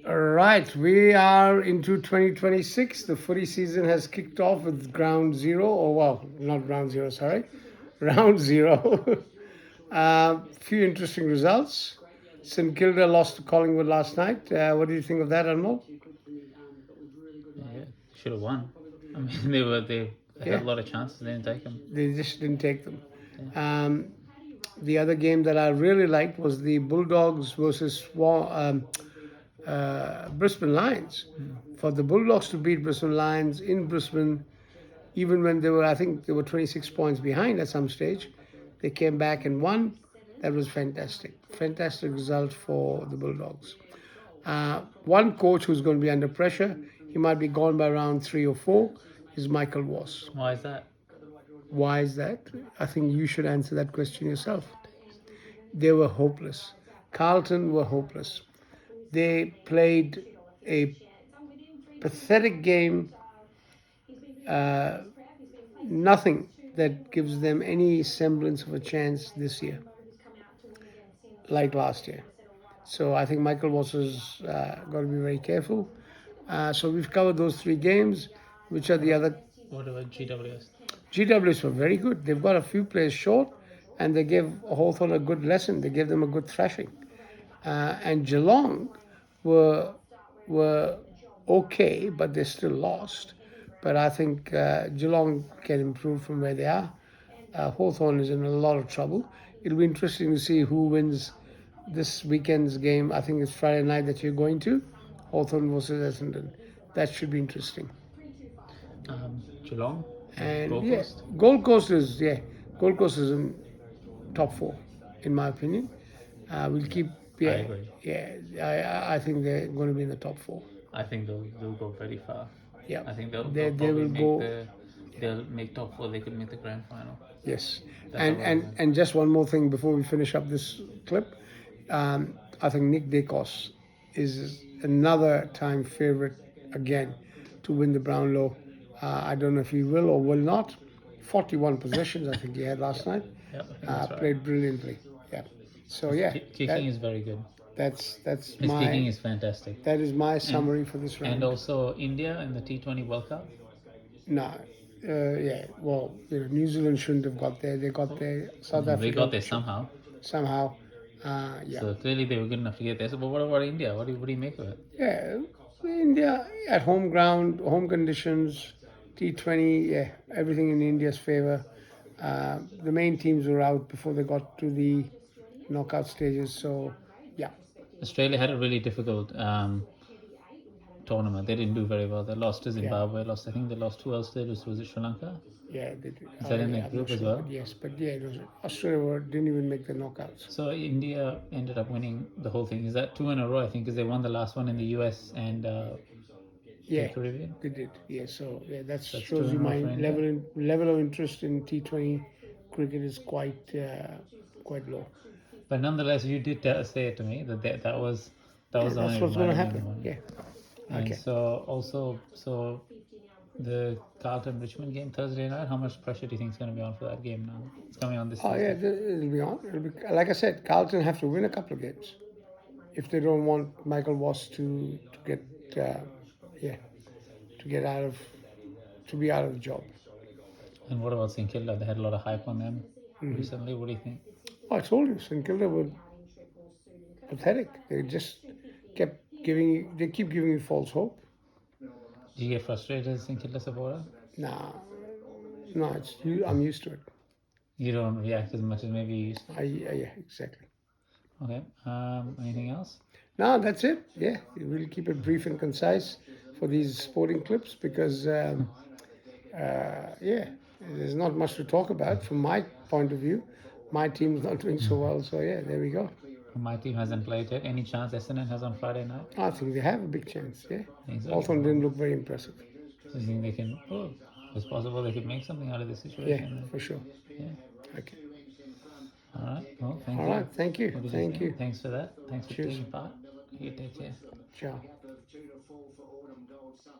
Right, we are into 2026. The footy season has kicked off with ground zero, or well, not ground zero, sorry, round zero. Few interesting results. St Kilda lost to Collingwood last night. What do you think of that, Anmol? Yeah, should have won. I mean, they had Yeah. a lot of chances. They didn't take them. They just didn't take them. The other game that I really liked was the Bulldogs versus Brisbane Lions. For the Bulldogs to beat Brisbane Lions in Brisbane, even when I think they were 26 points behind at some stage, they came back and won. That was fantastic. Fantastic result for the Bulldogs. One coach who's going to be under pressure, he might be gone by round 3 or 4, is Michael Voss. Why is that? Why is that? I think you should answer that question yourself. They were hopeless. Carlton were hopeless. They played a pathetic game, nothing that gives them any semblance of a chance this year, like last year. So I think Michael Voss has got to be very careful. So we've covered those 3 games. Which are the other? What about GWS? GWS were very good. They've got a few players short, and they gave Hawthorn a good lesson. They gave them a good thrashing. And Geelong were okay, but they still lost. But I think Geelong can improve from where they are. Hawthorn is in a lot of trouble. It'll be interesting to see who wins this weekend's game. I think it's Friday night that you're going to. Hawthorn versus Essendon. That should be interesting. Geelong And Gold yeah, Coast. Gold Coast is in top 4, in my opinion. We'll keep. Yeah, I agree. Yeah, I think they're going to be in the top 4. I think they'll go very far. Yeah, I think they they'll probably will make go. they'll make top 4. They could make the grand final. Yes, That's and all and right. and just one more thing before we finish up this clip. I think Nick Dacos is another time favorite again to win the Brownlow. I don't know if he will or will not. 41 possessions, I think he had last night. Yeah, I think that's right. Played brilliantly. Yeah. So yeah, Kicking is very good. that's His kicking my is fantastic. that is my summary for this round. And also India in the T20 World Cup. No, yeah. Well, New Zealand shouldn't have got there. They got there. South Africa. They got there somehow. Somehow. Yeah. So clearly they were good enough to get there. So, but what about India? What do you make of it? Yeah. India at home ground, home conditions, T20. Yeah, everything in India's favor. The main teams were out before they got to the knockout stages. So, yeah. Australia had a really difficult tournament. They didn't do very well. They lost to Zimbabwe. I think they lost. Who else did? Was it Sri Lanka? Yeah, they did. Is that in the I'm group not as sure, well? but yes, but yeah, Australia didn't even make the knockouts. So India ended up winning the whole thing. Is that 2 in a row? I think because they won the last one in the US and Yeah, the Caribbean. they did. Yeah, so yeah, that That's shows you 2 in a row my for India. level of interest in T20 cricket is quite low. But nonetheless, you did say it to me that was the That's only what's going to remaining happen. one. Yeah. And Okay. so the Carlton Richmond game Thursday night. How much pressure do you think is going to be on for that game now? It's coming on this Oh yeah, Thursday. it'll be on. Like I said, Carlton have to win a couple of games if they don't want Michael Voss to get to get out of to be out of the job. And what about St Kilda? They had a lot of hype on them recently. What do you think? Oh, I told you, St Kilda were pathetic. They just they keep giving you false hope. Do you get frustrated as a St Kilda supporter? Nah, no, I'm used to it. You don't react as much as maybe you used to. Yeah, exactly. Okay. Anything else? No, that's it. Yeah, we'll keep it brief and concise for these sporting clips because, there's not much to talk about from my point of view. My team's not doing so well, so yeah, there we go. My team hasn't played yet. Any chance Essendon has on Friday night? I think they have a big chance. Yeah, Exactly. Hawthorn didn't look very impressive. So you think they can? Oh, it's possible they could make something out of this Yeah, situation. for sure. Yeah. Okay. All right. Well, thank All you. right. Thank you. What did Thank think? you. Thanks for that. Thanks for Cheers. taking part. You take care. Ciao.